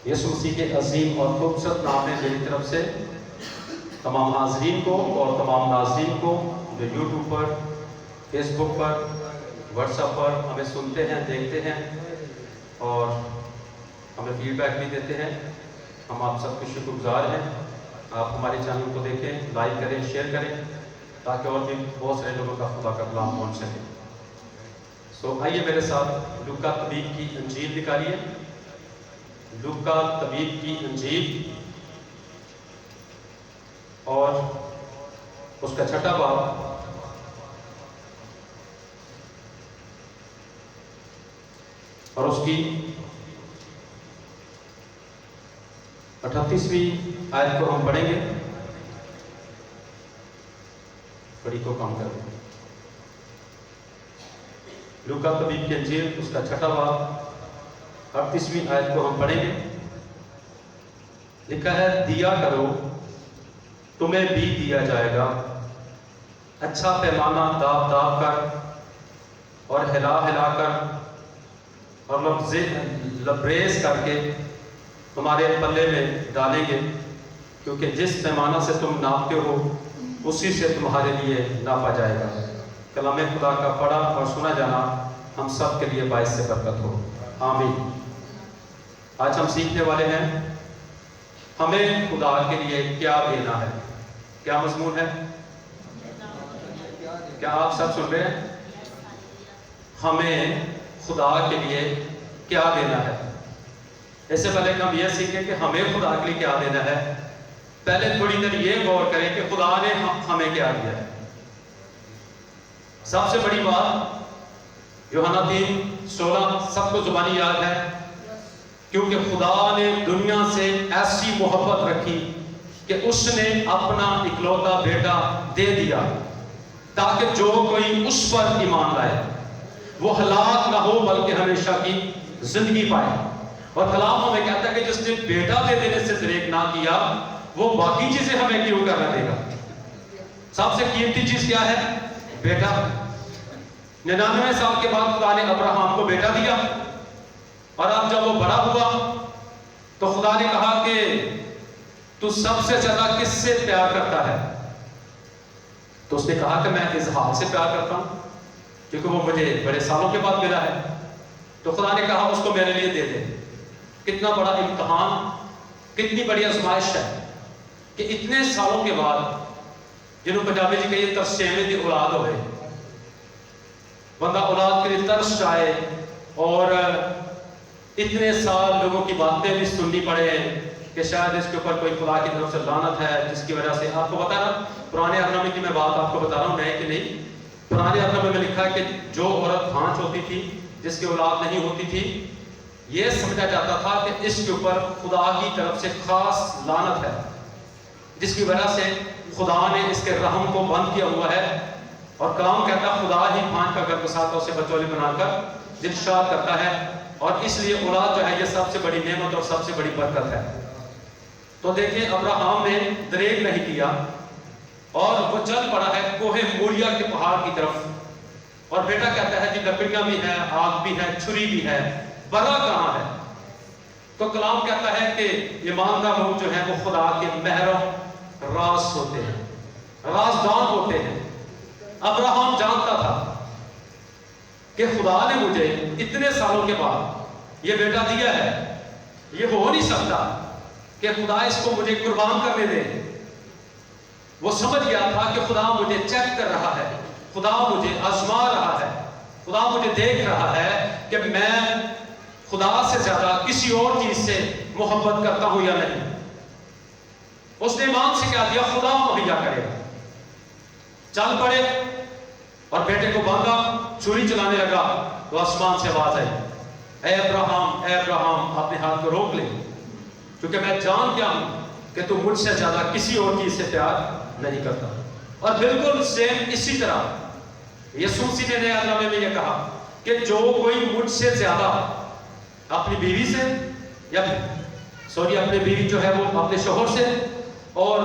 یسوع مسیح کے عظیم اور خوبصورت نام میں میری طرف سے تمام حاضرین کو اور تمام ناظرین کو جو یوٹیوب پر، فیس بک پر، واٹس ایپ پر ہمیں سنتے ہیں، دیکھتے ہیں اور ہمیں فیڈ بیک بھی دیتے ہیں، ہم آپ سب کے شکر گزار ہیں۔ آپ ہمارے چینل کو دیکھیں، لائک کریں، شیئر کریں تاکہ اور بھی بہت سارے لوگوں کا خدا کا کلام پہنچ سکے۔ آئیے میرے ساتھ لوکا طبیب کی انجیل نکالیے، لوکا طبیب کی انجیل اور اس کا 6واں باب اور اس کی 38ویں آیت کو ہم پڑھیں گے۔ پڑھی کو کام کر دیں۔ لوکا طبیب کی انجیل اس کا 6واں باب 38ویں آیت کو ہم پڑھیں گے۔ لکھا ہے، دیا کرو تمہیں بھی دیا جائے گا، اچھا پیمانہ داب داب کر اور ہلا ہلا کر اور لبریز کر کے تمہارے پلے میں ڈالیں گے، کیونکہ جس پیمانہ سے تم ناپتے ہو اسی سے تمہارے لیے ناپا جائے گا۔ کلام خدا کا پڑھا اور سنا جانا ہم سب کے لیے باعث سے برکت ہو، آمین۔ آج ہم سیکھنے والے ہیں ہمیں خدا کے لیے کیا دینا ہے۔ کیا مضمون ہے؟ کیا آپ سب سن رہے ہیں؟ ہمیں خدا کے لیے کیا دینا ہے۔ اس سے پہلے ہم یہ سیکھیں کہ ہمیں خدا کے لیے کیا دینا ہے، پہلے تھوڑی دیر یہ غور کریں کہ خدا نے ہمیں کیا دیا ہے۔ سب سے بڑی بات یوحنا 3:16 سب کو زبانی یاد ہے، کیونکہ خدا نے دنیا سے ایسی محبت رکھی کہ اس نے اپنا اکلوتا بیٹا دے دیا تاکہ جو کوئی اس پر ایمان لائے وہ ہلاک نہ ہو بلکہ ہمیشہ کی زندگی پائے۔ اور کلام ہمیں کہتا ہے کہ جس نے بیٹا دے دینے سے دریغ نہ کیا وہ باقی چیزیں ہمیں کیوں کرنا دے گا۔ سب سے قیمتی چیز کیا ہے؟ بیٹا۔ 99 سال کے بعد خدا نے ابراہیم کو بیٹا دیا، اور اب جب وہ بڑا ہوا تو خدا نے کہا کہ تو سب سے زیادہ کس سے پیار کرتا ہے؟ تو اس نے کہا کہ میں اسحاق سے پیار کرتا ہوں، کیونکہ وہ مجھے بڑے سالوں کے بعد ملا ہے۔ تو خدا نے کہا اس کو میرے لیے دے دے۔ کتنا بڑا امتحان، کتنی بڑی آزمائش ہے کہ اتنے سالوں کے بعد، جنہوں پنجابی جی کہیے ترسیمے دی اولاد ہوئے، بندہ اولاد کے لیے ترس جائے اور اتنے سال لوگوں کی باتیں بھی سننی پڑے کہ شاید اس کے اوپر کوئی خدا کی طرف سے لعنت ہے، جس کی وجہ سے آپ کو بتا رہا پرانے عہد نامے کی میں بات آپ کو بتا رہا ہوں، نئے کہ نہیں۔ پرانے عہد نامے میں لکھا ہے کہ جو عورت بھانج ہوتی تھی، جس کی اولاد نہیں ہوتی تھی، یہ سمجھا جاتا تھا کہ اس کے اوپر خدا کی طرف سے خاص لعنت ہے، جس کی وجہ سے خدا نے اس کے رحم کو بند کیا ہوا ہے۔ اور کلام کہتا ہے خدا ہی بھانج کا گھر بساتا، اسے بچولی بنا کر دلشاد کرتا ہے، اور اس لیے اولاد جو ہے یہ سب سے بڑی نعمت اور سب سے بڑی برکت ہے۔ تو دیکھیں ابراہیم نے دریغ نہیں کیا اور وہ چل پڑا ہے کوہ موریا کے پہاڑ کی طرف، اور بیٹا کہتا ہے جی لکڑیاں بھی ہیں، آگ بھی ہے، چھری بھی ہے، برا کہاں ہے؟ تو کلام کہتا ہے کہ ایماندار لوگ جو ہیں وہ خدا کے محرم راز ہوتے ہیں، رازدان ہوتے ہیں۔ ابراہیم جانتا تھا کہ خدا نے مجھے اتنے سالوں کے بعد یہ بیٹا دیا ہے، یہ ہو نہیں سکتا کہ خدا اس کو مجھے قربان کرنے دے۔ وہ سمجھ گیا تھا کہ خدا مجھے چیک کر رہا ہے، خدا مجھے آزما رہا ہے، خدا مجھے دیکھ رہا ہے کہ میں خدا سے زیادہ کسی اور چیز سے محبت کرتا ہوں یا نہیں۔ اس نے ایمان سے کیا دیا؟ خدا مہیا کرے گا۔ چل پڑے اور بیٹے کو باندھا، چھری چلانے لگا تو آسمان سے آواز آئی، اے ابراہیم، اے ابراہیم، اپنے ہاتھ کو روک لے، کیونکہ میں جان گیا ہوں کہ تو مجھ سے زیادہ کسی اور چیز سے پیار نہیں کرتا۔ اور بالکل سیم اسی طرح یسوع مسیح نے نئے عہد نامے میں یہ کہا کہ جو کوئی مجھ سے زیادہ اپنی بیوی سے یا اپنے بیوی جو ہے وہ اپنے شوہر سے، اور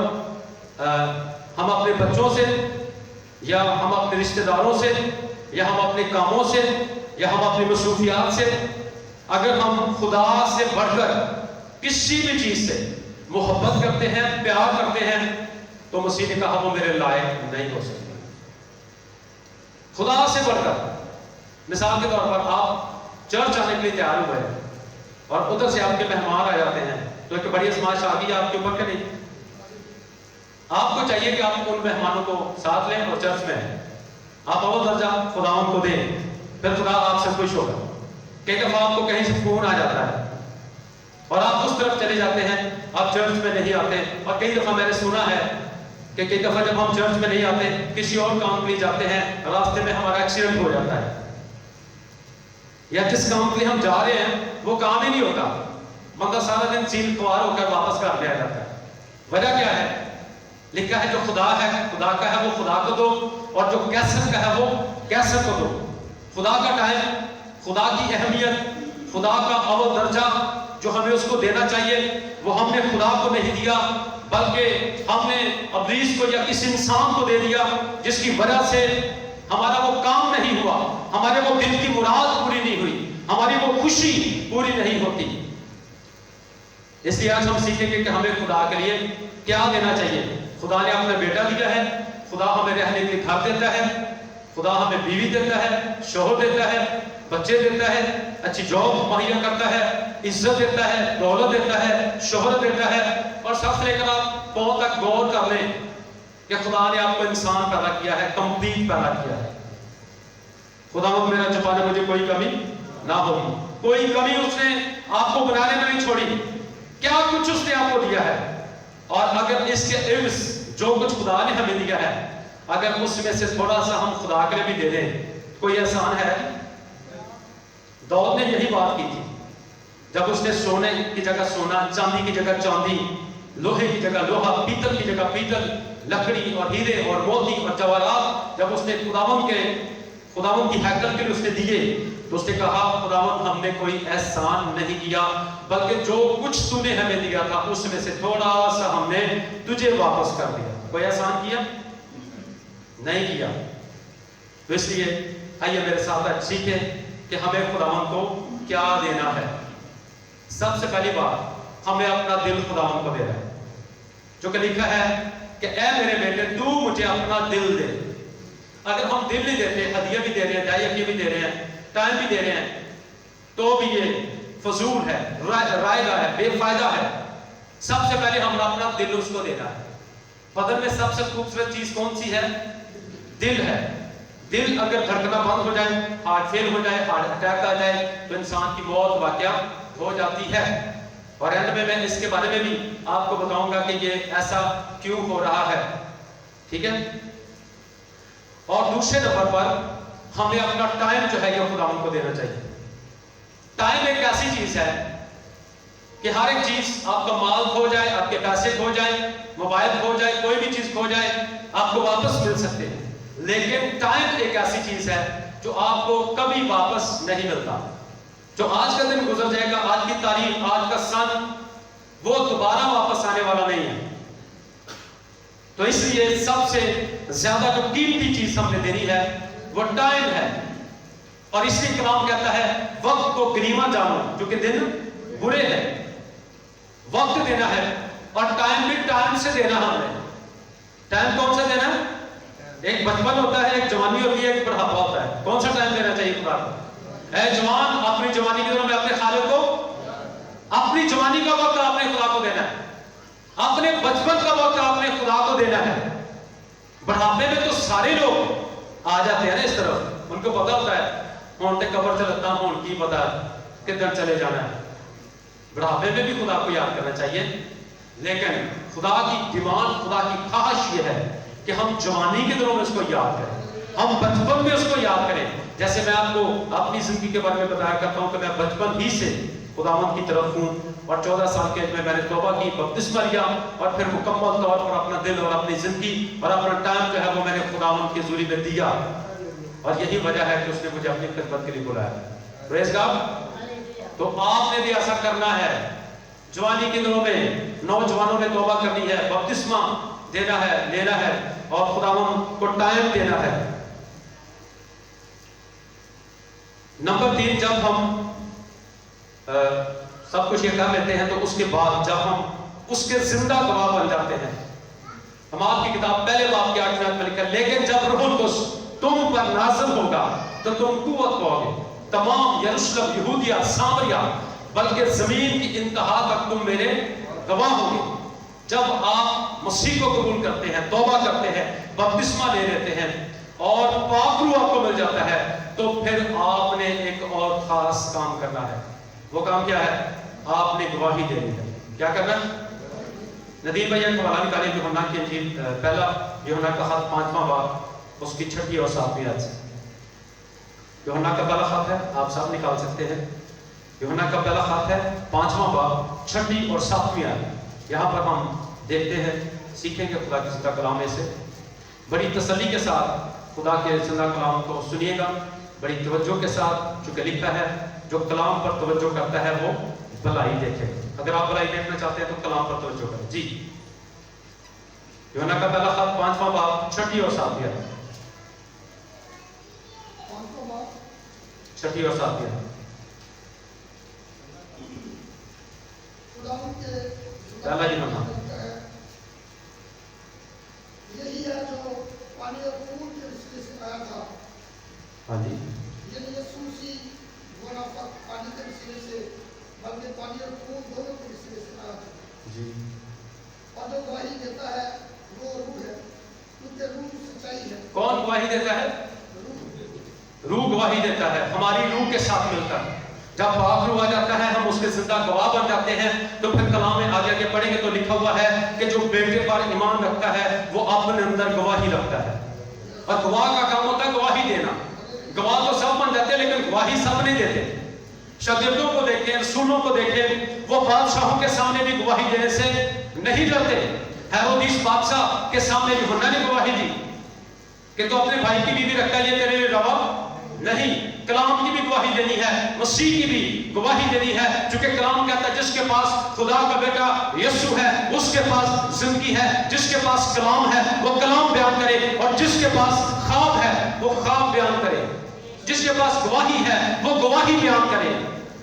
ہم اپنے بچوں سے یا ہم اپنے رشتہ داروں سے یا ہم اپنے کاموں سے یا ہم اپنی مصروفیات سے، اگر ہم خدا سے بڑھ کر किसी भी चीज से मोहब्बत करते हैं, प्यार करते हैं, तो मसीह ने कहा वो मेरे लायक नहीं हो सकते। खुदा से बढ़कर, मिसाल के तौर पर आप चर्च आने के लिए तैयार हुए और उधर से आपके मेहमान आ जाते हैं, तो एक बड़ी आजमाइश आ गई आपके ऊपर के नहीं। आपको चाहिए कि आप उन मेहमानों को साथ लें और चर्च में आप अव्वल दर्जा खुदावंद को दें, फिर खुदा आपसे खुश होगा। कई दफा आपको कहीं से फोन आ जाता है और आप उस तरफ चले जाते हैं, आप चर्च में नहीं आते। और कई दफा मैंने सुना है कि कई दफा जब हम चर्च में नहीं आते, किसी और काम के लिए जाते हैं, रास्ते में हमारा एक्सीडेंट हो जाता है, या जिस काम के लिए हम जा रहे हैं वो काम ही नहीं होता, बंदा सारा दिन सील खुआर होकर वापस घर ले आ जाता है। वजह क्या है? लिखा है जो खुदा है, खुदा का है वो खुदा को दो, और जो कैसर का है वो कैसर को दो। खुदा का टाइम, खुदा की अहमियत, खुदा का अव्वल दर्जा जो हमें उसको देना चाहिए, वो हमने खुदा को नहीं दिया, बल्कि हमने इब्लीस को या किसी इंसान को दे दिया, जिसकी वजह से हमारा वो काम नहीं हुआ, हमारे वो दिल की मुराद पूरी नहीं हुई, हमारी वो खुशी पूरी नहीं होती। इसलिए आज हम सीखेंगे कि हमें खुदा के लिए क्या देना चाहिए। खुदा ने अपना बेटा दिया है, खुदा हमें रहने के लिए घर देता है, खुदा हमें बीवी देता है, शोहर देता है, बच्चे देता है, अच्छी जॉब मुहैया करता है, इज्जत देता है, दौलत देता है, शोहरत देता है। और सबसे लेकर आप बहुत तक गौर कर लें कि खुदा ने आपको इंसान पैदा किया है, कंप्लीट पैदा किया है। खुदा मेरा छुपाने मुझे कोई कमी ना होगी, कोई कमी उसने आपको बनाने में नहीं छोड़ी, क्या कुछ उसने आपको दिया है। और अगर इसके इव्स जो कुछ खुदा ने हमें दिया है, अगर उसमें से थोड़ा सा हम खुदा के लिए भी दे दें, कोई एहसान है? दाऊद ने यही बात की थी, जब उसने सोने की जगह सोना, चांदी की जगह चांदी, लोहे की जगह लोहा, पीतल की जगह पीतल, लकड़ी और हीरे और मोती और जवाहरात जब उसने खुदावंद की हैकल के लिए उसने दिए, तो उसने कहा खुदावंद हमने कोई एहसान नहीं किया, बल्कि जो कुछ तूने हमें दिया था उसमें से थोड़ा सा हमने तुझे वापस कर दिया। कोई एहसान किया? नहीं किया। तो इसलिए आइए मेरे साथ आज सीखें कि हमें खुदावंद को क्या देना है। सबसे पहली बात, हमें अपना दिल खुदावंद को देना है, जो कि लिखा है कि ऐ मेरे बेटे तू मुझे अपना दिल दे। अगर हम दिल नहीं देते, हदिया भी दे रहे हैं, दायकी भी दे रहे हैं, टाइम भी दे रहे हैं, तो भी ये फजूल है, रायगा है, बेफायदा है। सबसे पहले हम अपना दिल उसको देना है। बदन में सबसे खूबसूरत चीज कौन सी है? दिल है। दिल अगर धड़कना बंद हो जाए, हार्ट फेल हो जाए, हार्ट अटैक आ जाए, तो इंसान की मौत वाकया हो जाती है। और एंड में मैं इसके बारे में भी आपको बताऊंगा कि ये ऐसा क्यों हो रहा है, ठीक है। और दूसरे नंबर पर हमें अपना टाइम जो है ये खुदावंद को देना चाहिए। टाइम एक ऐसी चीज है कि हर एक चीज, आपका माल खो जाए, आपके पैसे खो जाए, मोबाइल खो जाए, कोई भी चीज खो जाए, आपको वापस मिल सकते हैं, लेकिन टाइम एक ऐसी चीज है जो आपको कभी वापस नहीं मिलता। जो आज का दिन गुजर जाएगा, आज की तारीख, आज का सन, वो दोबारा वापस आने वाला नहीं है। तो इसलिए सबसे ज्यादा जो कीमती चीज हमने देनी है वो टाइम है। और इसलिए कलाम कहता है वक्त को गनीमत जानो क्योंकि दिन बुरे हैं। वक्त देना है और टाइम भी टाइम से देना हमने। टाइम कौन सा देना है? एक बचपन होता है, एक जवानी होती है, एक बुढ़ापा होता है। कौन सा टाइम देना चाहिए खुदा को? ऐ जवान, अपनी जवानी के दिनों में अपने खालिक को, अपनी जवानी का वक्त आपने खुदा को देना है, अपने बचपन का वक्त आपने खुदा को देना है। बुढ़ापे में तो सारे लोग आ जाते हैं ना इस तरफ, उनको पता होता है हूं ते कबर च लत्ता हूं की पता किधर चले जाना है। बुढ़ापे में भी खुदा को याद करना चाहिए, लेकिन खुदा की डिमांड, खुदा की ख्वाहिश ये है कि हम जवानी के दिनों में उसको याद करें, हम बचपन में उसको याद करें। जैसे मैं आपको अपनी जिंदगी के बारे में बताया करता हूं कि मैं बचपन ही से खुदावंद की तरफ हूं और 14 साल के में मैंने तौबा की, बपतिस्मा लिया और फिर मुकम्मल तौर पर अपना दिल और अपनी जिंदगी और अपना टाइम जो है वो मैंने खुदावंद की हुजूरी में दिया। और यही वजह है कि उसने मुझे अपनी खिदमत के लिए बुलाया। Praise God. तो आपने भी ऐसा करना है। जवानी के दिनों में नौजवानों ने तौबा करनी है, बपतिस्मा देना है, लेना है और खुदावंद को टाइम देना है। नंबर 3, जब हम सब कुछ ये कर लेते हैं, तो उसके बाद जब हम उसके जिंदा गवाह बन जाते हैं, हम आपकी किताब पहले बाब के 8वें आयत में लिखा है, लेकिन जब रूहुल कुद्स तुम पर नाज़िल होगा तो तुम कुव्वत पाओगे, तमाम यरूशलेम, यहूदिया, सामरिया, बल्कि जमीन की इंतहा तक तुम मेरे गवाह होगे। जब आप मसीह को कबूल करते हैं, तौबा करते हैं, बपतिस्मा ले लेते हैं और पाक रूह आपको मिल जाता है, तो फिर आपने एक और खास काम करना है। वो काम क्या है? आपने गवाही देनी है। क्या करना? नदीम भैया को हवाला निकालें यूहन्ना की इंजील, पहला यूहन्ना का खत 5वां बाब उसकी 6ठी और 7वीं आयत से। यूहन्ना का पहला खत है, आप सब निकाल सकते हैं। यूहन्ना का पहला खत है 5वां बाब 6ठी और 7वीं आयत। यहाँ पर हम देखते हैं, सीखेंगे खुदा के जिंदा कलाम में से। बड़ी तसल्ली के साथ खुदा के जिंदा कलाम को सुनिएगा, बड़ी तवज्जो के साथ, चूंकि लिखा है जो कलाम पर तवज्जो करता है वो भलाई देखेगा। अगर आप भलाई देखना चाहते हैं तो कलाम पर तवज्जो करें। जी, यूहन्ना का पहला खत 5वां बाब 6ठी और 7वीं आयत। 6ठी और 7वीं आयत। पहला यूहन्ना यही है जो पानी और खून के रिश्ते से आया था। हाँ जी, यानी यीशु मसीह वो ना पानी के रिश्ते से, बल्कि पानी और खून दोनों के रिश्ते से आया था जी। और जो गवाही देता है वो रूह है, क्योंकि रूह सच्चाई है। कौन गवाही देता है? रूह गवाही देता है, हमारी रूह के साथ मिलता है। जब पाक रूह आ जाता है, हम उसके जिंदा गवाह बन जाते हैं। तो फिर कलाम में आगे आगे पढ़ेंगे तो लिखा हुआ है कि जो बेटे पर ईमान रखता है वो अपने अंदर गवाही रखता है। और गवाह का काम होता है गवाही देना। गवाह तो सब बन जाते हैं, लेकिन गवाही सब नहीं देते। शागिर्दों को देखें, रसूलों को देखें, वो बादशाहों के सामने भी गवाही देने से नहीं डरते। हेरोदिस बादशाह के सामने यूहन्ना ने गवाही दी कि तो अपने भाई की बीवी रखता है, ये तेरे लिए रवा नहीं। कलाम की भी गवाही देनी है, मसीह की भी गवाही देनी है, क्योंकि कलाम कहता है जिसके पास खुदा का बेटा यीशु है उसके पास जिंदगी है। जिसके पास कलाम है वो कलाम बयान करे, और जिसके पास ख्वाब है वो ख्वाब बयान करे। जिसके पास गवाही है वो गवाही बयान करे।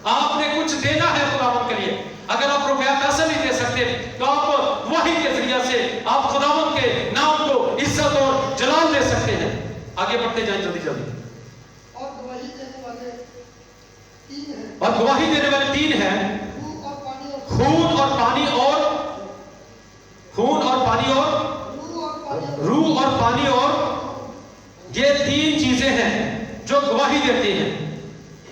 आपने कुछ देना है खुदावंद के लिए। अगर आप रुपया पैसा नहीं दे सकते तो आप गवाही के जरिए से आप खुदावंद के नाम को इज्जत और जलाल दे सकते हैं। आगे बढ़ते जाएं जल्दी जल्दी। और गवाही देने वाले तीन हैं, और गवाही देने वाले तीन हैं, रूह और पानी और खून और पानी और खून और पानी और रूह और पानी और ये तीन चीजें हैं जो गवाही देती हैं।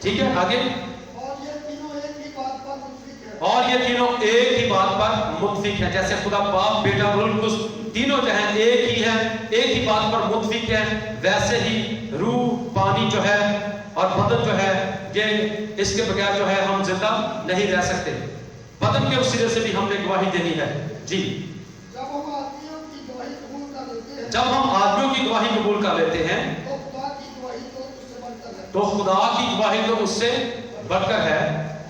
ठीक है, आगे। और ये तीनों एक ही बात पर मुत्फिक है। और ये तीनों एक ही बात पर मुत्फिक है। जैसे खुदा बाप, बेटा, रूह कुद्स तीनों जो है एक ही है, एक ही बात पर मुत्फिक है, वैसे ही रूह, पानी जो है और बदन जो है, ये इसके बगैर जो है हम जिंदा नहीं रह सकते। बदन के वसीले से भी हमने गवाही देनी है। जी, जब हम आदमियों की गवाही कबूल कर लेते हैं, जब हम आदमियों की गवाही कबूल कर लेते हैं तो खुदा की गवाही तो उससे बढ़कर है। तो खुदा की गवाही तो उससे बढ़कर है।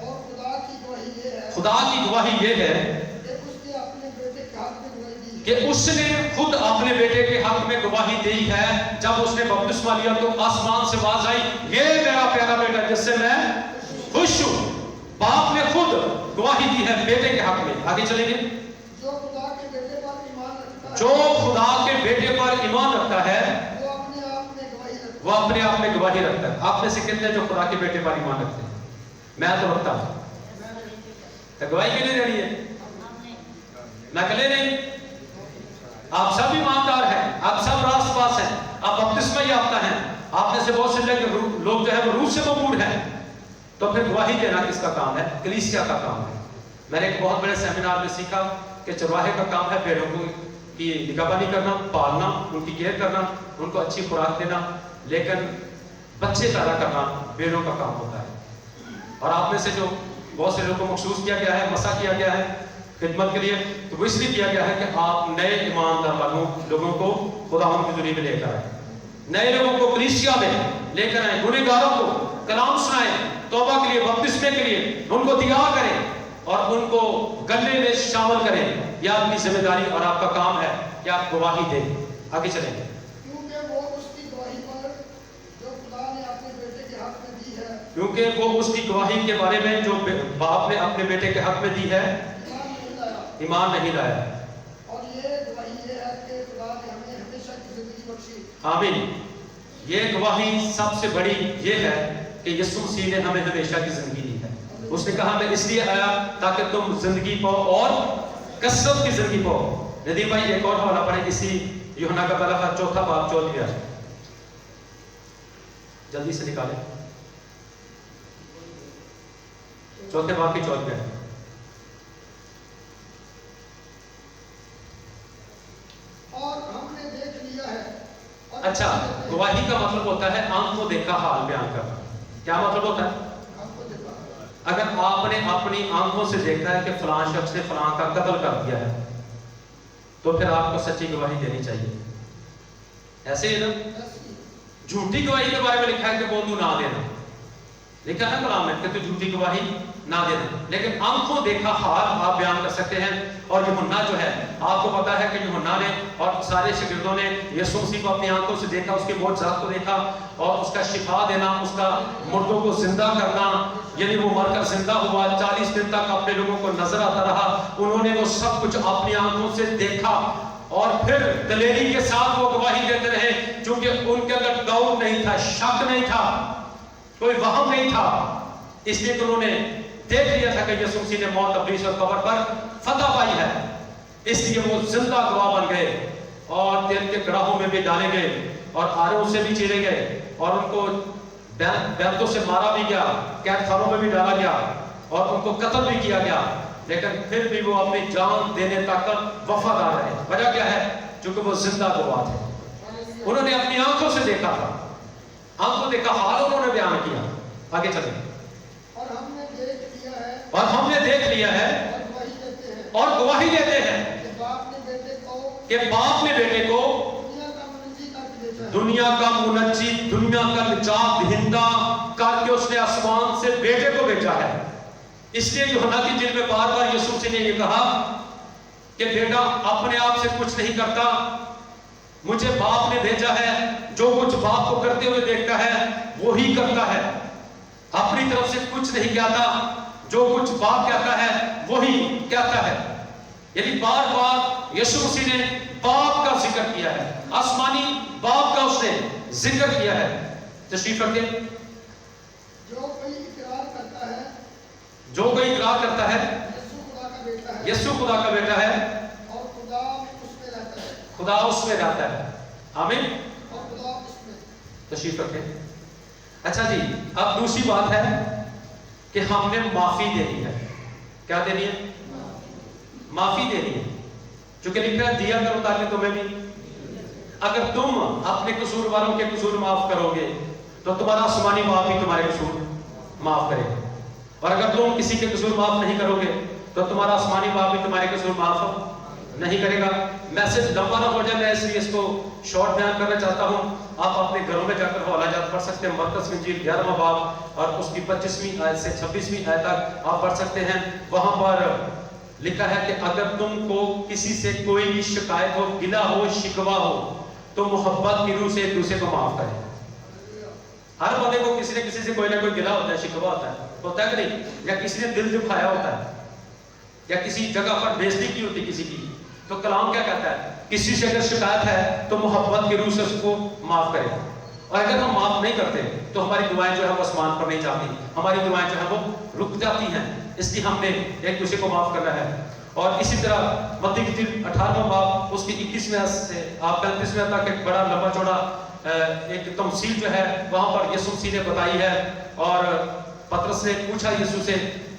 और खुदा की गवाही ये है खुदा की गवाही ये है कि उसने अपने बेटे के हक में गवाही दी कि उसने खुद अपने बेटे के हक में गवाही दी है। जब उसने बपतिस्मा लिया तो आसमान से आवाज आई, ये मेरा प्यारा बेटा जिससे मैं खुश हूं। बाप ने खुद गवाही दी है बेटे के हक में। आगे चलेंगे। जो खुदा के बेटे पर ईमान रखता है, जो खुदा के बेटे पर ईमान रखता है वो अपने आप में गवाही रखता वो अपने आप में गवाही रखता है। आप में से कितने जो खुदा के बेटे पर ईमान रखते हैं? मैं तो रखता हूं। तो गवाही क्यों नहीं देनी है? नकले नहीं। आप सब ईमानदार हैं, आप सब रास्तबाज हैं, आप बपतिस्मा याफ्ता हैं। आप में से बहुत से लोग जो है वो रूह से मबूर हैं। तो फिर गवाही देना किसका काम है? कलीसिया का काम है। मैंने एक बहुत बड़े सेमिनार में सीखा कि चरवाहे का काम है भेड़ों की निगरानी करना, पालना, उनकी केयर करना, उनको अच्छी खुराक देना, लेकिन बच्चे पैदा करना भेड़ों का काम होता है। और आप में से जो बहुत से लोगों को मखसूस किया गया है, मसा किया गया है खिदमत के लिए, तो वो इसलिए किया गया है कि आप नए ईमानदार लोगों को खुदावंद की दुनिया में लेकर आए, नए लोगों को कलीसिया में लेकर आए, गुनहगारों को कलाम सुनाएं, तौबा के लिए, बपतिस्मे के लिए उनको तैयार करें और उनको गले में शामिल करें। यह आपकी जिम्मेदारी और आपका काम है कि आप गवाही दें। आगे चलेंगे। क्योंकि वो उसकी गवाही पर जो खुदा ने अपने बेटे के हक में दी है क्योंकि वो उसकी गवाही के बारे में जो बाप ने अपने बेटे के हक में दी है ईमान नहीं लाया। और ये गवाही ये है कि खुदा ने हमें हमेशा की जिंदगी बख्शी। आमीन। ये गवाही सबसे बड़ी ये है कि यीशु मसीह ने हमें हमेशा की जिंदगी दी है। उसने कहा मैं इसलिए आया ताकि तुम जिंदगी पाओ और कसरत की जिंदगी पाओ। नदीम भाई एक और हवाला पढ़े इसी यूहन्ना का पहला खत 4 बाब 14 जल्दी से निकालें। 4 बाब की 14। और हमने देख लिया है। अच्छा, गवाही का मतलब होता है आंखों देखा हाल बयान करना। क्या मतलब होता है? अगर आपने अपनी आंखों से देखा है कि फलां शख्स ने फलां का कत्ल कर दिया है तो फिर आपको सच्ची गवाही देनी चाहिए। ऐसे ही ना झूठी गवाही के बारे में लिखा है कि वो तू ना देना, लिखा है कलाम में कि तू झूठी गवाही ना देना, लेकिन आंखों देखा हाल आप बयान कर सकते हैं। और यूहन्ना जो है आपको पता है कि यूहन्ना ने और सारे शागिर्दों ने यीशु मसीह को अपनी आंखों से देखा, उसके मौजज़ात को देखा और उसका शिफा देना, उसका मुर्दों को जिंदा करना, यानी वो मरकर जिंदा हुआ, 40 दिन तक अपने लोगों को नजर आता रहा। उन्होंने वो सब कुछ अपनी आंखों से देखा और फिर दलेरी के साथ वो गवाही देते रहे, क्योंकि उनके अंदर डाउट नहीं था, शक नहीं था, कोई वहम नहीं था। इसलिए उन्होंने देख लिया था कि यीशु मसीह ने मौत, इब्लीस और कब्र पर फतह पाई है। इसलिए वो जिंदा गवाह बन गए और तेल के कड़ाहों में भी डाले गए और आरों से भी चीरे गए और उनको बैंतों से मारा भी गया, कैदखानों में भी डाला गया और उनको कत्ल भी किया गया। लेकिन फिर भी वो अपनी जान देने तक वफादार रहे। वजह क्या है? क्योंकि वो जिंदा गवाह थे। उन्होंने अपनी आंखों से देखा था, आंखों देखा हाल उन्होंने बयान किया। आगे चले। और हमने देख लिया है और गवाही देते हैं कि बाप ने बेटे को दुनिया का मुनज्जी, दुनिया का निजात दहिंदा करके उसने आसमान से बेटे को भेजा है। इसलिए यूहन्ना की जिल में बार बार यीशु मसीह ने ये कहा कि बेटा अपने आप से कुछ नहीं करता, मुझे बाप ने भेजा है। जो कुछ बाप को करते हुए देखता है वो ही करता है, अपनी तरफ से कुछ नहीं कहता, जो कुछ बाप कहता है वही कहता है। यानी बार बार यीशु मसीह ने बाप का जिक्र किया है, आसमानी बाप का उसने जिक्र किया है। तशरीफ रखिए। जो कोई इकरार करता है यीशु खुदा का बेटा है और खुदा उसमें रहता है। आमीन। और खुदा उसमें। तशरीफ रखें। अच्छा जी, अब दूसरी बात है कि हमने माफी देनी है। क्या देनी है? माफी देनी है। क्योंकि लिखा है दिया करो ताकि तुम्हें भी। अगर तुम अपने कसूरवारों के कसूर माफ करोगे तो तुम्हारा आसमानी बाप भी तुम्हारे कसूर माफ करेगा, और अगर तुम किसी के कसूर माफ नहीं करोगे तो तुम्हारा आसमानी बाप भी तुम्हारे कसूर माफ नहीं करेगा। मैसेज लंबा ना हो जाए, मैं इसलिए इसको शॉर्ट बयान करना चाहता हूँ। आप अपने घरों में जाकर हवाला जात पढ़ सकते हैं। मरकस की इंजील 11वां बाब और उसकी 25वीं आयत से 26वीं आयत तक आप पढ़ सकते हैं। वहां पर लिखा है कि अगर तुमको किसी से कोई भी शिकायत हो, गिला हो, शिकवा हो, तो मोहब्बत की रूह से एक दूसरे को माफ करें। हर बंदे को किसी न किसी से कोई ना कोई गिला होता है, शिकवा होता है कि नहीं? या किसी ने दिल दुखाया होता है या किसी जगह पर बेइज्जती की होती किसी की, तो कलाम क्या कहता है? किसी से अगर शिकायत है तो मोहब्बत की रूह से उसको माफ करें। और अगर हम माफ नहीं करते तो हमारी दुआएं जो है वो आसमान पर नहीं जाती, हमारी दुआएं जो है वो रुक जाती हैं। इसलिए हमने एक दूसरे को माफ करना है। और इसी तरह मत्ती की 18वां बाब उसकी 21वें से आप 35वें तक एक बड़ा लंबा चौड़ा एक तमसील जो है वहां पर यीशु मसीह ने बताई है। और पतरस ने पूछा यीशु से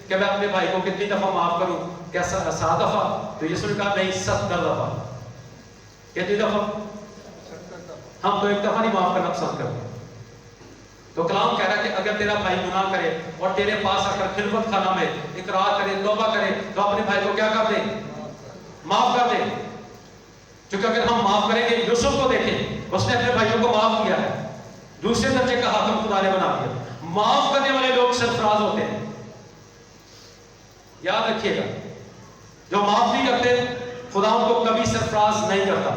कि मैं अपने भाई को कितनी दफा माफ करूं? क्या 7 दफा? तो यीशु ने कहा नहीं, 70 दफा। कितनी दफा? हम तो एक दफा नहीं माफ करना पसंद करते। तो कलाम कह रहा है कि अगर तेरा भाई गुनाह करे और तेरे पास आकर खिलवत खाना में इकरार करे, तौबा करे, तो अपने भाई को क्या कर दे? माफ कर दे। क्योंकि अगर हम माफ करेंगे, यूसुफ को देखें, उसने अपने भाइयों को माफ किया है, दूसरे दर्जे का हाकिम खुदा ने बना दिया। माफ करने वाले लोग सरफराज होते हैं, याद रखिएगा। जो माफ नहीं करते खुदा उनको कभी सरफराज नहीं करता।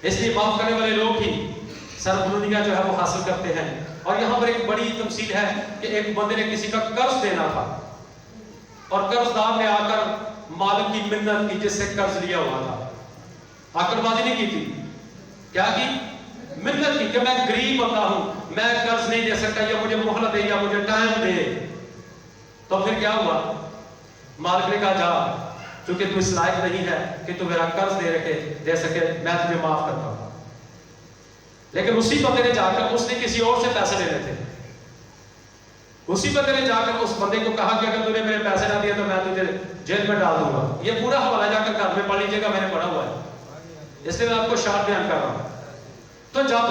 इसलिए माफ करने वाले लोग ही सरबुलंदियां जो है वो हासिल करते हैं। और यहाँ पर एक बड़ी तमसील है कि एक बंदे ने किसी का कर्ज देना था और कर्जदार ने आकर मालिक की मिन्नत की जिससे कर्ज लिया हुआ था। आकड़बाजी नहीं की थी, क्या की? मिन्नत की कि मैं गरीब बंदा हूं, मैं कर्ज नहीं दे सकता, या मुझे मोहलत दे, या मुझे टाइम दे। तो फिर क्या हुआ? मालिक ने कहा जा, क्योंकि तू इस लायक नहीं है कि तू मेरा कर्ज दे सके, मैं तुझे माफ करता हूं। लेकिन उसी बंदे ने जाकर, उसने किसी और से पैसे लेने थे, उसी बंदे ने जाकर उस बंदे को कहा कि अगर तूने मेरे पैसे ना दिए तो मैं तुझे जेल में डाल दूंगा। ये पूरा हवाला जाकर घर में पढ़ लीजिएगा, मैंने पढ़ा हुआ है, इसलिए मैं आपको शार्ट बयान कर रहा हूं। तो जब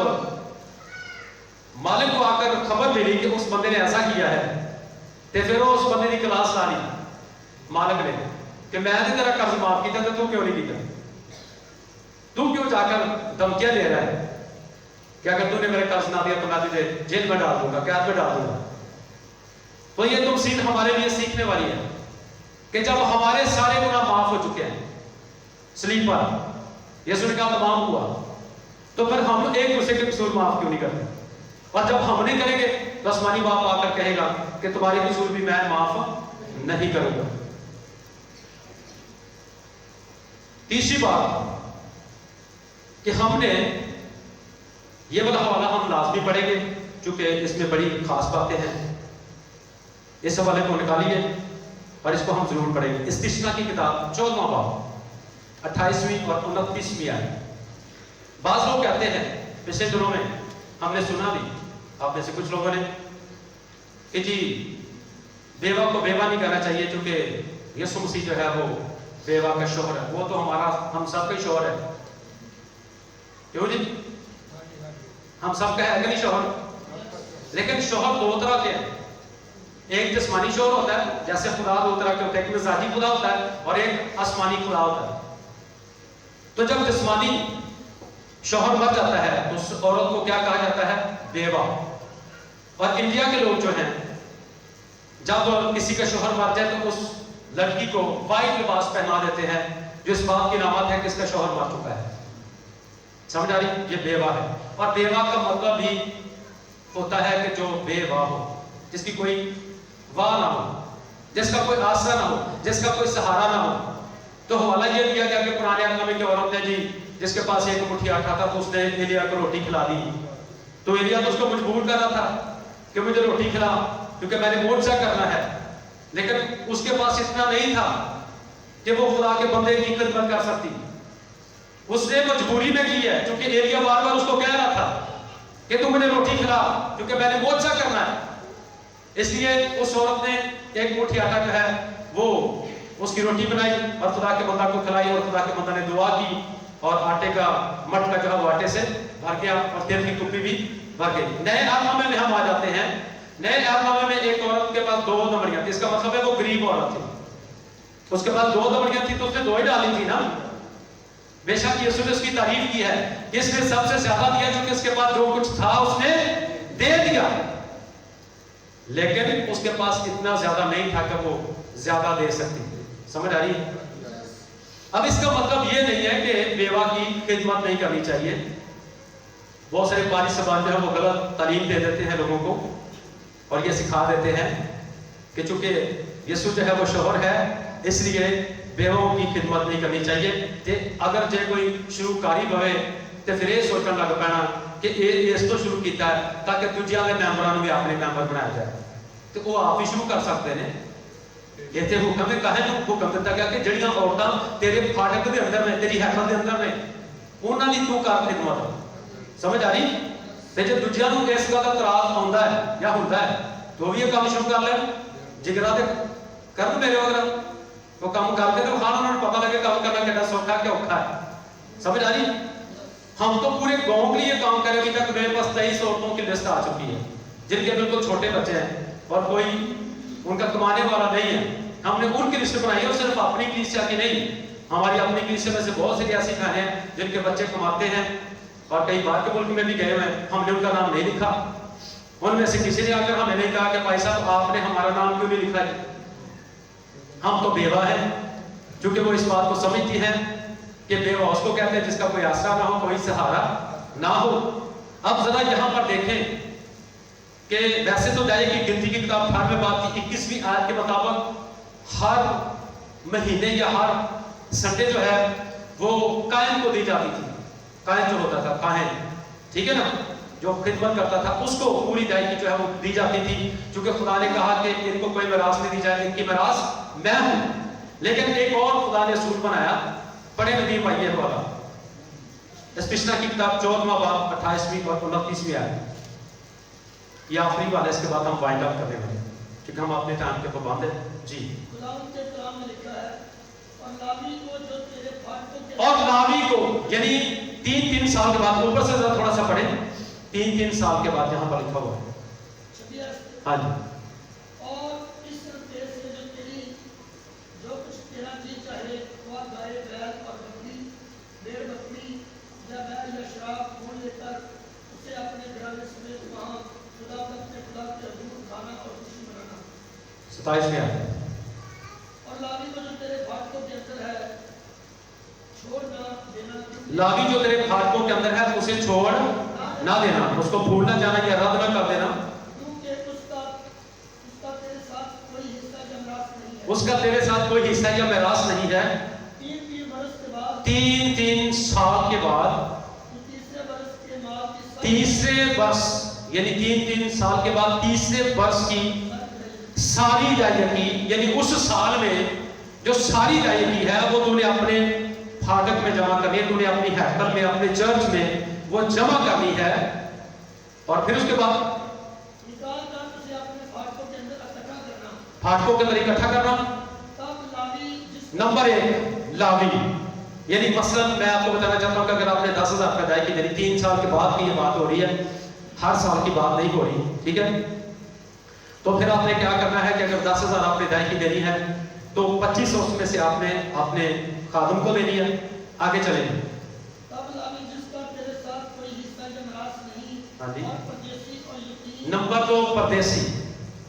मालिक को आकर खबर मिली कि उस बंदे ने ऐसा किया है, तो फिर वो उस बंदे की क्लास ला ली मालिक ने कि मैं तो तेरा कर्ज माफ किया, तो तू क्यों नहीं किया? तू क्यों जाकर धमकियां दे रहा है कि अगर तूने मेरे कर्ज ना दिया तो मैं तुझे जेल में डाल दूंगा, कैद में डाल दूंगा। तो ये तमसील हमारे लिए सीखने वाली है कि जब हमारे सारे गुनाह माफ हो चुके हैं, स्लीप पर यीशु ने कहा तमाम हुआ, तो फिर हम एक दूसरे के कसूर माफ क्यों नहीं करते? और जब हम नहीं करेंगे तो आसमानी बाप आकर कहेगा कि तुम्हारे कसूर भी मैं माफ नहीं करूंगा। तीसरी बात कि हमने ये वाला हवाला हम लाजमी पढ़ेंगे, क्योंकि इसमें बड़ी खास बातें हैं। इस हवाले को निकालिए और इसको हम जरूर पढ़ेंगे। इस्तिश्ना की किताब 14वां बाब 28वीं और 29वीं आयत। बाज लोग कहते हैं, पिछले दिनों में हमने सुना भी, आप में से कुछ लोगों ने, कि जी बेवा को बेवा नहीं करना चाहिए, क्योंकि यीशु मसीह जो है वो बेवा का शोहर है, वो तो हम सब का शोहर है। क्यों जी? हम सब का है कि नहीं शोहर? लेकिन शोहर दो तरह के हैं, एक जिस्मानी शोहर होता है, जैसे खुदा दो तरह के होते हैं, एक मिजाजी खुदा होता है और एक आसमानी खुदा होता है। तो जब जिस्मानी शोहर मर जाता है तो उस औरत को क्या कहा जाता है? बेवा। और इंडिया के लोग जो हैं, जब किसी का शोहर मर जाए तो उस लड़की को वाइट लिबास पहना देते हैं, जो इस बात की नामत है कि इसका शोहर मर चुका है। समझ आ रही? ये बेवा है। और बेवा का मतलब भी होता है कि जो बेवा हो, जिसकी कोई वाह ना हो, जिसका कोई आसरा ना हो, जिसका कोई सहारा ना हो। तो हवाला ये दिया गया कि पुराने अकामे की औरत है जी, जिसके पास एक मुट्ठी आटा था, तो उसने एलिया को रोटी खिला दी। तो एलिया तो उसको मजबूर कर रहा था कि मुझे रोटी खिला, क्योंकि मैंने मोर्चा करना है। लेकिन उसके पास इतना नहीं था कि वो खुदा के बंदे की खिदमत कर सकती। उसने मजबूरी में की है, क्योंकि एलिया बार बार उसको कह रहा था कि तू मुझे रोटी खिला, क्योंकि मैंने मोर्चा करना है। इसलिए उस औरत ने एक मुट्ठी आटा जो है वो उसकी रोटी बनाई और खुदा के बंदा को खिलाई, और खुदा के बंदा ने दुआ की और आटे का मटका जो है वो आटे से भर गया और तेल की कुप्पी भी भर गई। नए अहदनामे में हम आ जाते हैं। नए अहदनामे में एक औरत के पास 2 दमड़ियां थी, इसका मतलब है वो गरीब औरत थी। उसके पास 2 दमड़ियां थी तो उसने 2 ही डाली थी ना। बेशक यीशु ने उसकी तारीफ की है कि इसने सबसे ज्यादा दिया, क्योंकि उसके पास जो कुछ था उसने दे दिया। लेकिन उसके पास इतना ज्यादा नहीं था कि वो ज्यादा दे सकती थी। समझ आ रही है? अब इसका मतलब ये नहीं है कि बेवा की खिदमत नहीं करनी चाहिए। बहुत सारे बारिश सबान जो है वो गलत तालीम दे देते हैं लोगों को, और ये सिखा देते हैं कि चूंकि यीशु जो है वो शोहर है, इसलिए बेवाओं की खिदमत नहीं करनी चाहिए। ते अगर जे कोई शुरूकारी बवे तो फिर ये सोचने लग पैना कि इस तो शुरू किया है ताकि दूजिया के मैंबरों भी अपने मैंबर बनाया जाए, तो वो आप ही शुरू कर सकते हैं। इतने हुक्म में कहे हुक्म दिता गया कि जड़ियां औरतां तेरे फाटक के अंदर ने, तेरी हैकल के अंदर ने, उन्हां दी तू कर खिदमत। समझ आ रही? ते जे दूजियां नूं इस गल दा तराज आउंदा है या हुंदा है तो भी ये काम शुरू कर लेन, जिगरा ते करन मेरे वगैरह वो काम करके तो खाना उन्हें पता लगे काम करना कितना सौखा क्या औखा है। समझ आ रही? हम तो पूरे गांव के लिए काम करें। अभी तक मेरे पास 23 औरतों की लिस्ट आ चुकी है जिनके बिल्कुल छोटे बच्चे हैं और कोई उनका कमाने वाला नहीं है। हमने उनकी लिस्ट बनाई है, और सिर्फ अपनी कलीसिया की नहीं, हमारी अपनी कलीसिया में से बहुत से ऐसी खाने हैं जिनके बच्चे कमाते हैं और कई बाहर के मुल्क में भी गए हुए हैं। हमने उनका नाम नहीं लिखा। उनमें से किसी ने आकर हमें नहीं कहा कि भाई साहब आपने हमारा नाम क्यों नहीं लिखा है। हम तो बेवा हैं, क्योंकि वो इस बात को समझती हैं कि बेवा उसको कहते हैं जिसका कोई आसरा ना हो, कोई सहारा ना हो। اب ذرا یہاں پر دیکھیں کہ ویسے تو دائی کی گنتی کی کتاب 18ویں باب کی 21ویں آیت کے مطابق ہر مہینے یا ہر سنڈے جو ہے وہ کاہن کو دی جاتی تھی. کاہن جو ہوتا تھا، کاہن، ٹھیک ہے نا، جو خدمت کرتا تھا، اس کو پوری دائی کی جو ہے وہ دی جاتی تھی، چونکہ خدا نے کہا کہ ان کو کوئی میراث نہیں دی جائے، ان کی میراث میں ہوں. لیکن ایک اور خدا نے اصول بنایا، بڑے ندیم بھائی والا، استثنا کی کتاب 14واں باب 28ویں اور 29ویں آیت. یہ آخری والا، اس کے بعد ہم وائنڈ اپ کرنے والے ہیں کیونکہ ہم اپنے ٹائم کے پابند ہیں. جی. خداوند کے کلام میں لکھا ہے، اور لاوی کو جو تیرے پھاٹکوں کے، اور لاوی کو، یعنی 3 سال کے بعد، اوپر سے ذرا تھوڑا سا پڑھیں، 3 سال کے بعد یہاں پر لکھا ہوا ہے. ہاں جی. اور اس دیش سے جو تیری جو کچھ تیرا جی چاہے وہ گائے، بیل اور بکری، بھیڑ بکری یا بیل یا شراب مول لے کر اسے اپنے گھرانے سمیت وہاں خدا اپنے خدا کے حضور کھانا اور خوشی منانا. 27ویں آیت. اور لاوی کو جو تیرے پھاٹکوں کے اندر ہے چھوڑ نہ دینا. لاوی جو تیرے پھاٹکوں کے اندر ہے اسے چھوڑ نہ دینا، اس کو بھول نہ جانا یا رد نہ کر دینا. کیونکہ اس کا تیرے ساتھ کوئی حصہ یا میراث نہیں ہے. اس کا تیرے ساتھ کوئی حصہ یا میراث نہیں ہے. 3 برس کے بعد، 3 سال کے بعد، تیسرے برس کے مال کی تیسرے برس، یعنی 3 سال کے بعد تیسرے برس کی ساری دائیکی، یعنی اس سال میں جو ساری دائیکی ہے وہ تو نے اپنے پھاٹک میں جمع کرنی ہے، تو نے اپنی ہیکل میں، اپنے چرچ میں وہ جمع کرنی ہے. اور پھر اس کے بعد نکال کر اسے اپنے پھاٹکوں کے اندر اکٹھا کرنا. پھاٹکوں کے اندر اکٹھا کرنا. تب لاوی جس نمبر 1 لاوی، یعنی مثلا میں آپ کو بتانا چاہتا ہوں کہ اگر آپ نے 10,000 روپے ادائی کی، یعنی 3 سال کے بعد کی یہ بات ہو رہی ہے، ہر سال کی بات نہیں ہو رہی، ٹھیک ہے. تو پھر آپ نے کیا کرنا ہے کہ اگر 10,000 آپ نے ادائی کی دینی ہے تو 2500 اس میں سے آپ نے اپنے خادم کو دینی ہے. آگے چلیں. تب لاوی جس کا تیرے ساتھ کوئی حصہ یا میراث نہیں، ہاں جی. اور پردیسی اور یتیم. نمبر 2 پردیسی.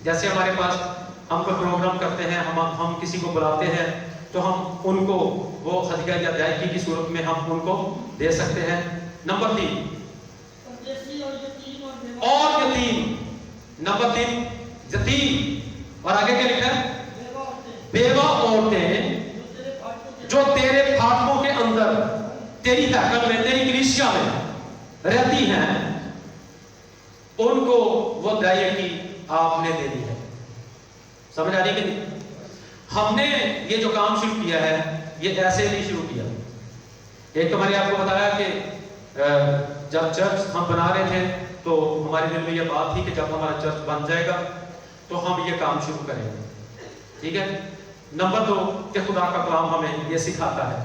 جیسے ہمارے پاس ہم کوئی پروگرام کرتے ہیں، ہم کسی کو بلاتے ہیں تو ہم ان کو وہ ہدیہ یا ادائیگی کی صورت میں ہم ان کو دے سکتے ہیں. نمبر 3 پردیسی اور یتیم اور بیوہ. اور یتیم. نمبر 3 یتیم، اور آگے کیا لکھا ہے؟ بیوہ عورتیں بیوہ عورتیں جو تیرے پھاٹکوں کے اندر، تیری ہیکل میں، تیری کلیسیا میں رہتی ہیں، ان کو وہ دائیکی آپ نے دینی ہے. سمجھ آ رہی کہ نہیں؟ ہم نے یہ جو کام شروع کیا ہے یہ ایسے نہیں شروع کیا. ایک تو میں نے آپ کو بتایا کہ جب چرچ ہم بنا رہے تھے تو ہمارے دل میں یہ بات تھی کہ جب ہمارا چرچ بن جائے گا تو ہم یہ کام شروع کریں گے، ٹھیک ہے. نمبر 2 کہ خدا کا کلام ہمیں یہ سکھاتا ہے.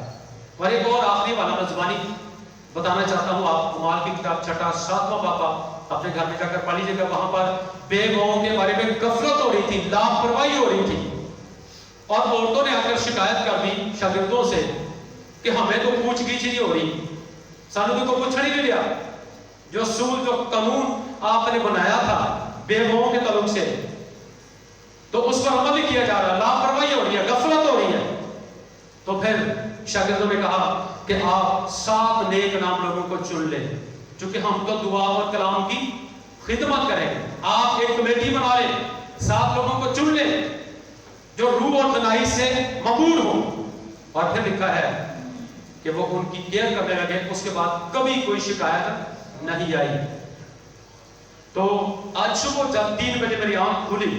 اور ایک اور آخری والا میں زبانی بتانا چاہتا ہوں. آپ اعمال کی کتاب 7واں باب اپنے گھر میں جا کر پڑھ لیجیے گا. وہاں پر بے گاؤں کے بارے میں غفلت ہو رہی تھی، لاپرواہی ہو رہی تھی، اور عورتوں نے آ کر شکایت کر دی شاگردوں سے کہ ہمیں تو پوچھ گچھ نہیں ہو رہی، سانو تو کوئی پوچھنا ہی نہیں لیا. جو اصول، جو قانون آپ نے بنایا تھا بے گاؤں کے تعلق سے، تو اس پر عمل نہیں کیا جا رہا، لاپرواہی ہو رہی ہے، غفلت ہو رہی ہے. تو پھر شاگردوں نے کہا کہ آپ 7 نیک نام لوگوں کو چن لیں، چونکہ ہم تو دعا اور کلام کی خدمت کریں گے. آپ ایک کمیٹی بنا لیں، 7 لوگوں کو چن لیں جو روح اور تنائی سے مبعور ہوں. اور پھر لکھا ہے کہ وہ ان کی کیئر کرنے لگے. اس کے بعد کبھی کوئی شکایت نہیں آئی. تو آج صبح جب 3 بجے میری آنکھ کھلی،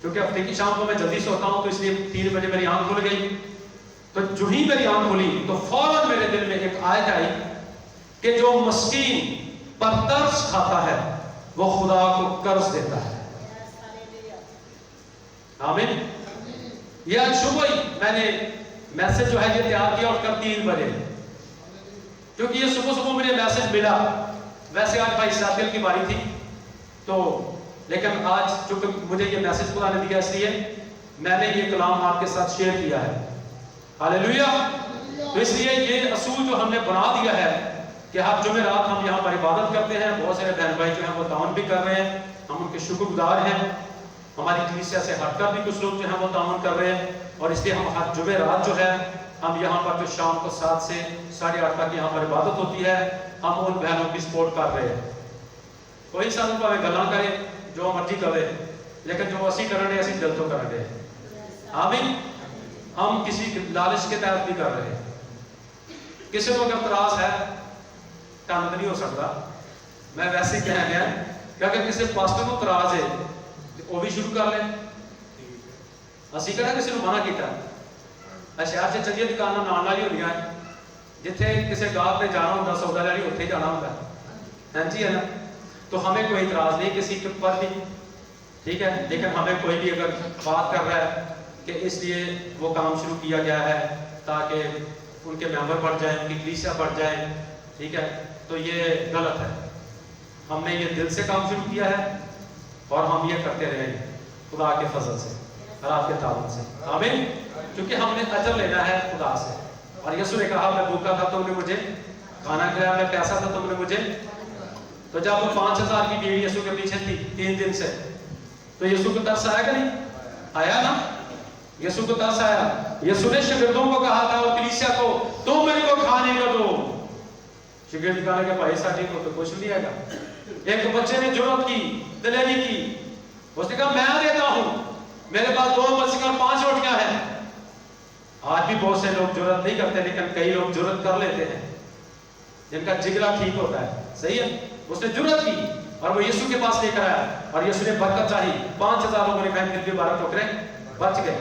کیونکہ ہفتے کی شام کو میں جلدی سوتا ہوں تو اس لیے 3 بجے میری آنکھ کھل گئی. تو جو ہی میری آنکھ کھلی تو فوراً میرے دل میں ایک آیت آئی کہ جو مسکین پر ترس کھاتا ہے وہ خدا کو قرض دیتا ہے. آمین. یہ آج صبح ہی میں نے میسج جو ہے یہ تیار کیا، اور کل 3 بجے، کیونکہ یہ صبح مجھے میسج ملا. ویسے آج بھائی ساتھیوں کی باری تھی تو، لیکن آج چونکہ مجھے یہ میسج خدا نے دیا اس لیے میں نے یہ کلام آپ کے ساتھ شیئر کیا ہے. ہاللیلویا. تو اس لیے یہ اصول جو ہم نے بنا دیا ہے کہ ہر جمعرات ہم یہاں پر عبادت کرتے ہیں. بہت سارے بہن بھائی جو ہیں وہ تعاون بھی کر رہے ہیں، ہم ان کے شکر گزار ہیں. ہماری کلیسیا سے ہٹ کر بھی کچھ لوگ جو ہیں وہ تعاون کر رہے ہیں، اور اس لیے ہم ہر جمعرات جو ہے ہم یہاں پر جو شام کو 7 سے 8:30 تک یہاں پر عبادت ہوتی ہے، ہم ان بہنوں کی سپورٹ کر رہے ہیں. کوئی سانو پاوے گلاں کرے جو مرضی کرے، لیکن جو اسی کرنے اسی دل تو کر رہے ہیں. آمین. ہم کسی لالچ کے تحت نہیں کر رہے. کسی کو اگر اعتراض ہے کام نہیں ہو سکتا، میں ویسے کہہ گیا کہ اگر کسی پاسٹر کو اعتراض ہے تو وہ بھی شروع کر لیں. اسی کہنا کسی نے منع کیتا شہر سے چلیے دکاناں نال نال ہی ہوندیاں جتھے کسی گاہک نے جانا ہوتا سودا لینے اتنے ہی جانا ہوتا ہے. ہاں جی ہے نا. تو ہمیں کوئی اعتراض نہیں کسی کے پر بھی، ٹھیک ہے. لیکن ہمیں کوئی بھی اگر بات کر رہا ہے کہ اس لیے وہ کام شروع کیا گیا ہے تاکہ ان کے ممبر بڑھ جائیں، ان کی کلیسیا بڑھ جائے، ٹھیک ہے، تو یہ غلط ہے. ہم نے یہ دل سے کام شروع کیا ہے اور ہم یہ کرتے رہیں گے خدا کے فضل سے اور آپ کے تعاون سے. آمین. کیونکہ ہم نے اجر لینا ہے خدا سے. اور یسوع نے کہا میں بھوکا تھا تم نے مجھے کھانا کھلایا، میں پیاسا تھا تم نے مجھے. تو جب وہ 5000 کی بھیڑ یسوع کے پیچھے تھی 3 دن سے، تو یسوع کو ترس آیا کہ نہیں آیا نا؟ یسوع کو ترس آیا. یسوع نے شاگردوں کو کہا تھا اور کلیسیا کو تم میرے کو کھانے کو دو. شاگرد کہا کہ بھائی ساڈے کو تو کچھ نہیں آئے گا. ایک بچے نے جرأت کی، دلیری کی، اس نے کہا میں دیتا ہوں، میرے پاس 2 مچھلیاں اور 5 روٹیاں ہیں. آج بھی بہت سے لوگ جرأت نہیں کرتے، لیکن کئی لوگ جرأت کر لیتے ہیں جن کا جگرا ٹھیک ہوتا ہے. صحیح ہے. اس نے جرأت کی اور وہ یسوع کے پاس لے کر آیا اور یسوع نے برکت چاہی. 5000 لوگوں نے کھائے، پھر بھی 12 ٹوکرے بچ گئے.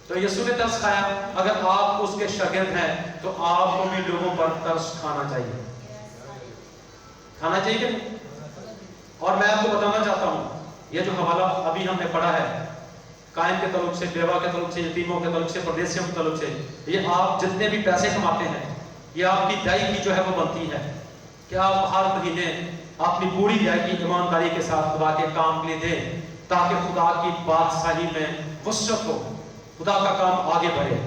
تو یسوع نے ترس کھایا. اگر آپ اس کے شاگرد ہیں تو آپ کو بھی لوگوں پر ترس کھانا چاہیے. کھانا چاہیے کہ نہیں؟ اور میں آپ کو بتانا چاہتا ہوں یہ جو حوالہ ابھی ہم نے پڑھا ہے قائم کے تعلق سے، بیوہ کے تعلق سے، یتیموں کے تعلق سے، پردیسیوں کے تعلق سے، یہ آپ جتنے بھی پیسے کماتے ہیں یہ آپ کی ادائیگی جو ہے وہ بنتی ہے کہ آپ ہر مہینے اپنی پوری ادائیگی ایمانداری کے ساتھ خدا کے کام کے لیے دیں تاکہ خدا کی بادشاہی میں وسعت ہو، خدا کا کام آگے بڑھے.